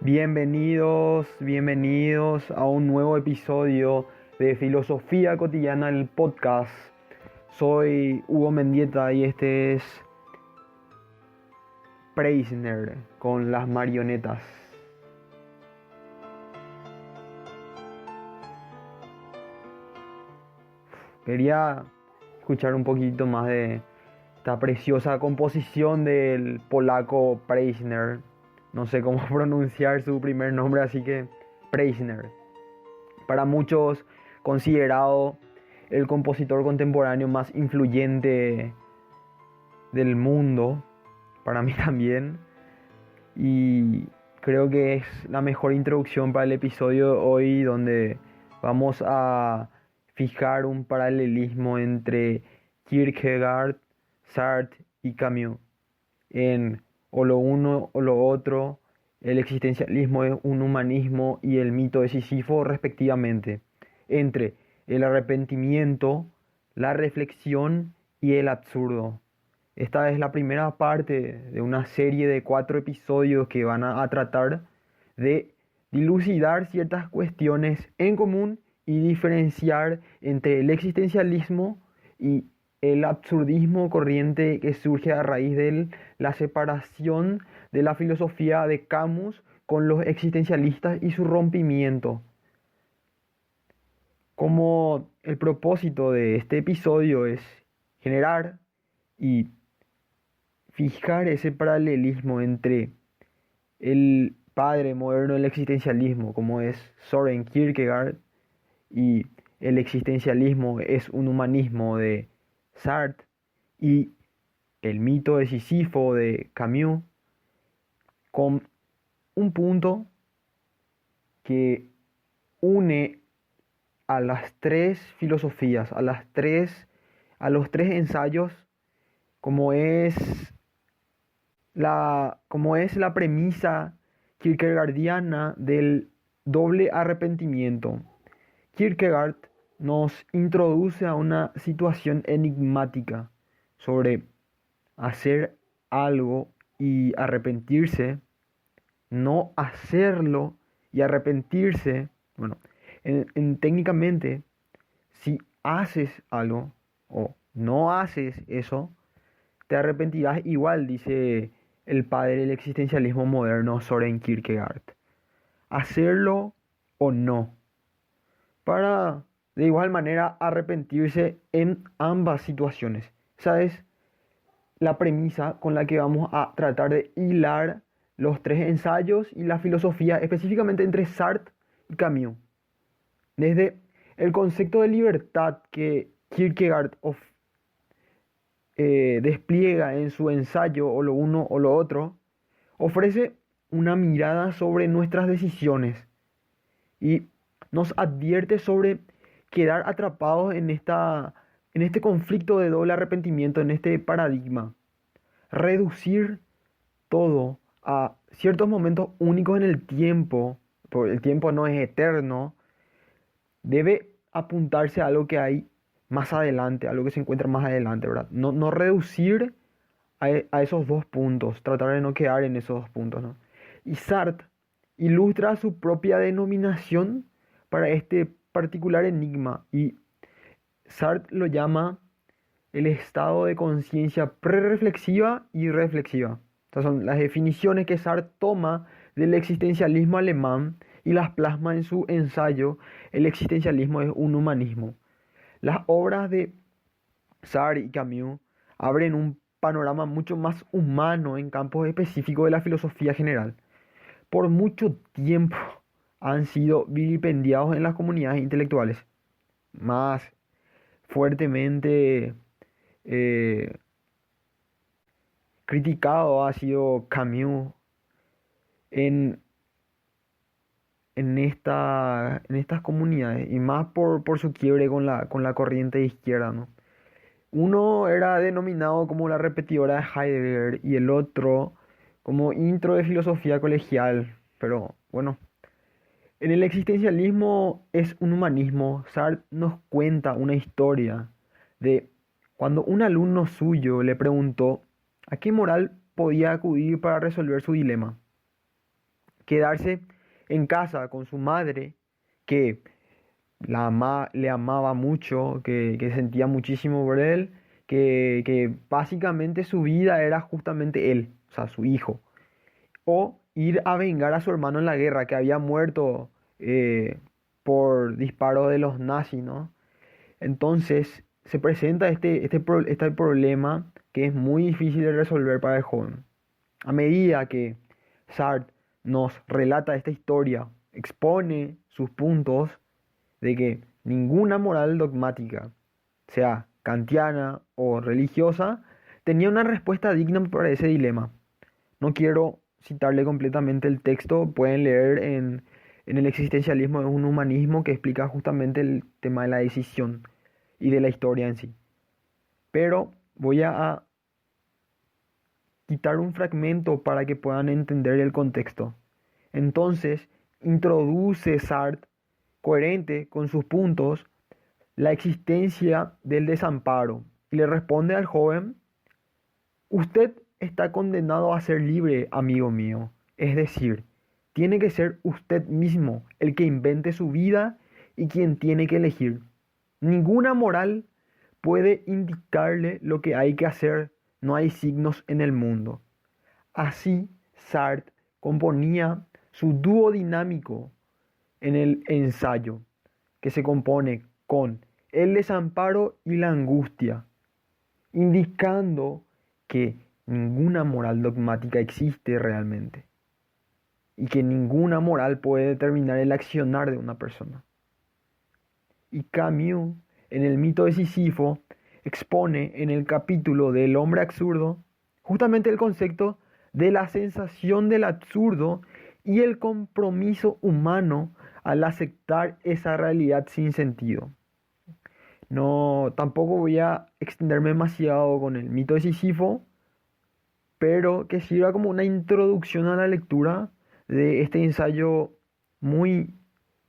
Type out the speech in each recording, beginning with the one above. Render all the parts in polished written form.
Bienvenidos a un nuevo episodio de Filosofía Cotidiana, el podcast. Soy Hugo Mendieta y este es Preisner con las marionetas. Quería escuchar un poquito más de esta preciosa composición del polaco Preisner. No sé cómo pronunciar su primer nombre, así que Preisner. Para muchos considerado el compositor contemporáneo más influyente del mundo, para mí también. Y creo que es la mejor introducción para el episodio de hoy, donde vamos a fijar un paralelismo entre Kierkegaard, Sartre y Camus en o lo uno o lo otro, el existencialismo es un humanismo y el mito de Sísifo respectivamente, entre el arrepentimiento, la reflexión y el absurdo. Esta es la primera parte de una serie de 4 episodios que van a tratar de dilucidar ciertas cuestiones en común y diferenciar entre el existencialismo y el absurdismo corriente que surge a raíz de la separación de la filosofía de Camus con los existencialistas y su rompimiento. Como el propósito de este episodio es generar y fijar ese paralelismo entre el padre moderno del existencialismo, como es Søren Kierkegaard, y el existencialismo es un humanismo de Sartre, y el mito de Sísifo de Camus, con un punto que une a las tres filosofías, a los tres ensayos, como es la premisa kierkegaardiana del doble arrepentimiento. Kierkegaard nos introduce a una situación enigmática sobre hacer algo y arrepentirse, no hacerlo y arrepentirse. Bueno, técnicamente, si haces algo o no haces eso, te arrepentirás igual, dice el padre del existencialismo moderno, Søren Kierkegaard. Hacerlo o no, para de igual manera arrepentirse en ambas situaciones. Esa es la premisa con la que vamos a tratar de hilar los tres ensayos y la filosofía, específicamente entre Sartre y Camus. Desde el concepto de libertad que Kierkegaard despliega en su ensayo o lo uno o lo otro, ofrece una mirada sobre nuestras decisiones y nos advierte sobre quedar atrapados en este conflicto de doble arrepentimiento, en este paradigma. Reducir todo a ciertos momentos únicos en el tiempo, porque el tiempo no es eterno, debe apuntarse a algo que hay más adelante, algo que se encuentra más adelante, ¿verdad? No reducir a esos dos puntos, tratar de no quedar en esos dos puntos, ¿no? Y Sartre ilustra su propia denominación para este particular enigma y Sartre lo llama el estado de conciencia prereflexiva y reflexiva. Estas son las definiciones que Sartre toma del existencialismo alemán y las plasma en su ensayo El existencialismo es un humanismo. Las obras de Sartre y Camus abren un panorama mucho más humano en campos específicos de la filosofía general. Por mucho tiempo han sido vilipendiados en las comunidades intelectuales. Más fuertemente eh, criticado ha sido Camus en, en estas comunidades, y más por su quiebre con la corriente de izquierda, ¿no? Uno era denominado como la repetidora de Heidegger y el otro como intro de filosofía colegial. Pero bueno, en el existencialismo es un humanismo. Sartre nos cuenta una historia de cuando un alumno suyo le preguntó a qué moral podía acudir para resolver su dilema. quedarse en casa con su madre, que le amaba mucho, que sentía muchísimo por él, que básicamente su vida era justamente él, o sea, su hijo. O ir a vengar a su hermano en la guerra, que había muerto por disparo de los nazis, ¿no? Entonces se presenta este problema que es muy difícil de resolver para el joven. A medida que Sartre nos relata esta historia, expone sus puntos de que ninguna moral dogmática, sea kantiana o religiosa, tenía una respuesta digna para ese dilema. No quiero citarle completamente el texto, pueden leer en el existencialismo de un humanismo que explica justamente el tema de la decisión y de la historia en sí. Pero voy a quitar un fragmento para que puedan entender el contexto. Entonces, introduce Sartre, coherente con sus puntos, la existencia del desamparo y le responde al joven: usted está condenado a ser libre, amigo mío. Es decir, tiene que ser usted mismo el que invente su vida y quien tiene que elegir. Ninguna moral puede indicarle lo que hay que hacer, no hay signos en el mundo. Así, Sartre componía su dúo dinámico en el ensayo, que se compone con el desamparo y la angustia, indicando que ninguna moral dogmática existe realmente y que ninguna moral puede determinar el accionar de una persona. Y Camus, en el mito de Sísifo, expone en el capítulo del hombre absurdo justamente el concepto de la sensación del absurdo y el compromiso humano al aceptar esa realidad sin sentido. No, tampoco voy a extenderme demasiado con el mito de Sísifo, pero que sirva como una introducción a la lectura de este ensayo muy,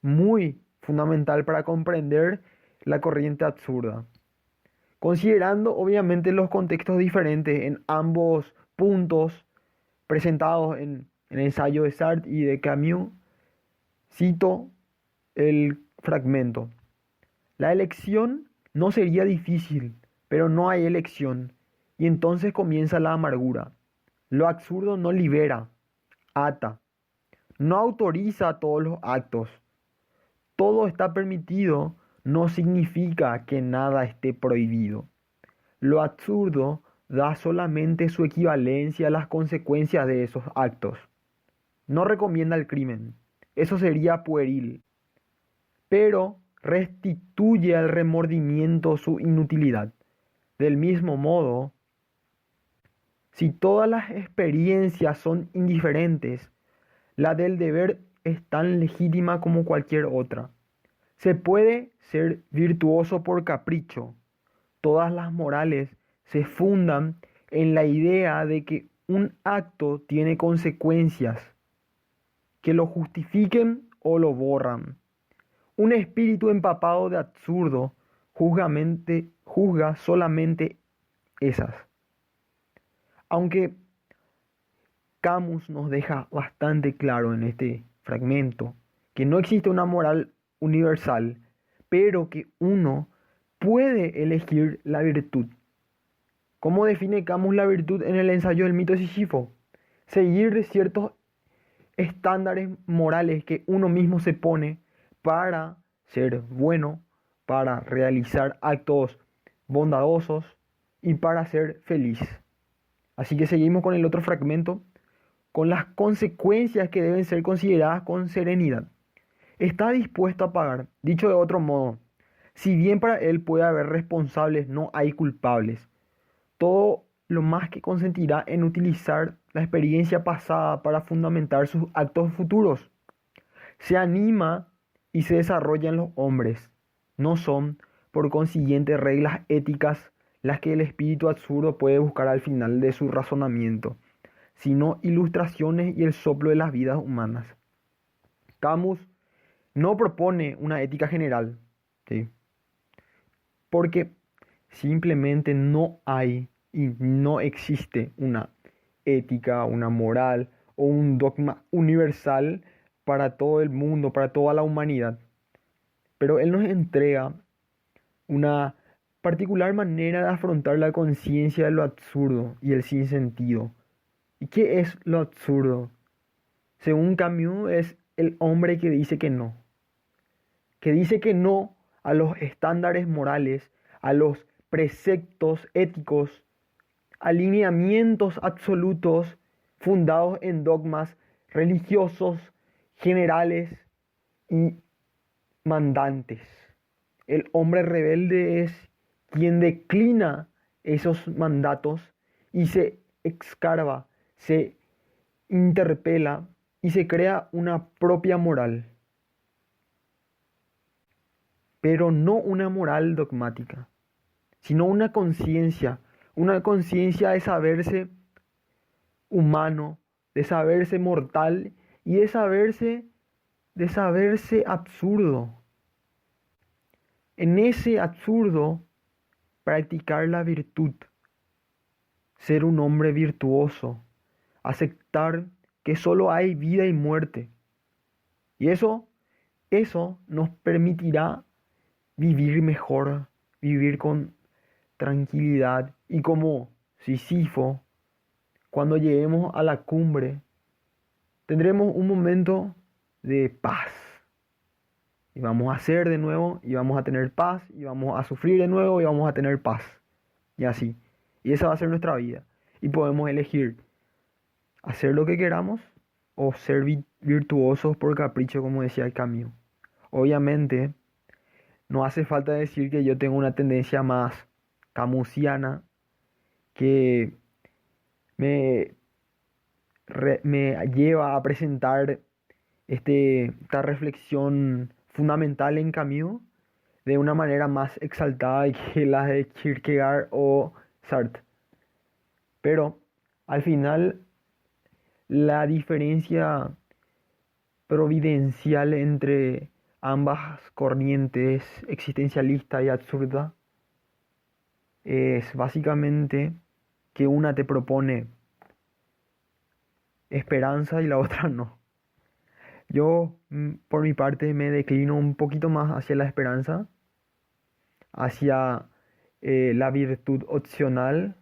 muy fundamental para comprender la corriente absurda. Considerando obviamente los contextos diferentes en ambos puntos presentados en el ensayo de Sartre y de Camus, cito el fragmento. La elección no sería difícil, pero no hay elección, y entonces comienza la amargura. Lo absurdo no libera, ata, no autoriza todos los actos. Todo está permitido no significa que nada esté prohibido. Lo absurdo da solamente su equivalencia a las consecuencias de esos actos. No recomienda el crimen, eso sería pueril, pero restituye al remordimiento su inutilidad. Del mismo modo, si todas las experiencias son indiferentes, la del deber es tan legítima como cualquier otra. Se puede ser virtuoso por capricho. Todas las morales se fundan en la idea de que un acto tiene consecuencias que lo justifiquen o lo borran. Un espíritu empapado de absurdo juzga solamente esas. Aunque Camus nos deja bastante claro en este fragmento que no existe una moral universal, pero que uno puede elegir la virtud. ¿Cómo define Camus la virtud en el ensayo del mito de Sísifo? Seguir ciertos estándares morales que uno mismo se pone para ser bueno, para realizar actos bondadosos y para ser feliz. Así que seguimos con el otro fragmento, con las consecuencias que deben ser consideradas con serenidad. Está dispuesto a pagar. Dicho de otro modo, si bien para él puede haber responsables, no hay culpables. Todo lo más que consentirá en utilizar la experiencia pasada para fundamentar sus actos futuros. Se anima y se desarrollan los hombres. No son, por consiguiente, reglas éticas las que el espíritu absurdo puede buscar al final de su razonamiento, sino ilustraciones y el soplo de las vidas humanas. Camus no propone una ética general, ¿sí? Porque simplemente no hay y no existe una ética, una moral o un dogma universal para todo el mundo, para toda la humanidad. Pero Él nos entrega una particular manera de afrontar la conciencia de lo absurdo y el sinsentido. ¿Y qué es lo absurdo? Según Camus, es el hombre que dice que no a los estándares morales, a los preceptos éticos, alineamientos absolutos fundados en dogmas religiosos, generales y mandantes. El hombre rebelde es quien declina esos mandatos y se escarba, se interpela y se crea una propia moral, pero no una moral dogmática, sino una conciencia de saberse humano, de saberse mortal y de saberse absurdo. En ese absurdo, practicar la virtud, ser un hombre virtuoso, aceptar que solo hay vida y muerte. Y eso nos permitirá vivir mejor, vivir con tranquilidad y como Sísifo, cuando lleguemos a la cumbre, tendremos un momento de paz. Y vamos a hacer de nuevo y vamos a tener paz y vamos a sufrir de nuevo y vamos a tener paz. Y así. Y esa va a ser nuestra vida. Y podemos elegir hacer lo que queramos o ser virtuosos por capricho, como decía el Camus. Obviamente, no hace falta decir que yo tengo una tendencia más camusiana que me, me lleva a presentar esta reflexión fundamental en Camus de una manera más exaltada que la de Kierkegaard o Sartre. Pero al final la diferencia providencial entre ambas corrientes, existencialista y absurda, es básicamente que una te propone esperanza y la otra no. Yo, por mi parte, me declino un poquito más hacia la esperanza, hacia la virtud opcional,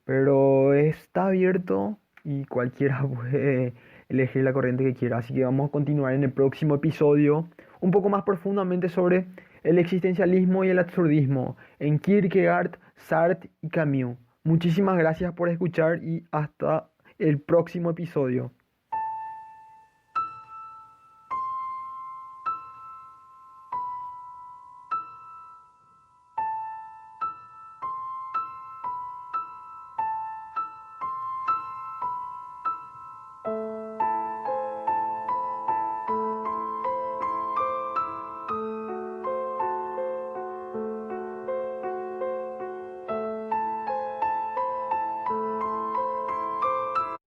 pero está abierto y cualquiera puede elegir la corriente que quiera. Así que vamos a continuar en el próximo episodio un poco más profundamente sobre el existencialismo y el absurdismo en Kierkegaard, Sartre y Camus. Muchísimas gracias por escuchar y hasta el próximo episodio.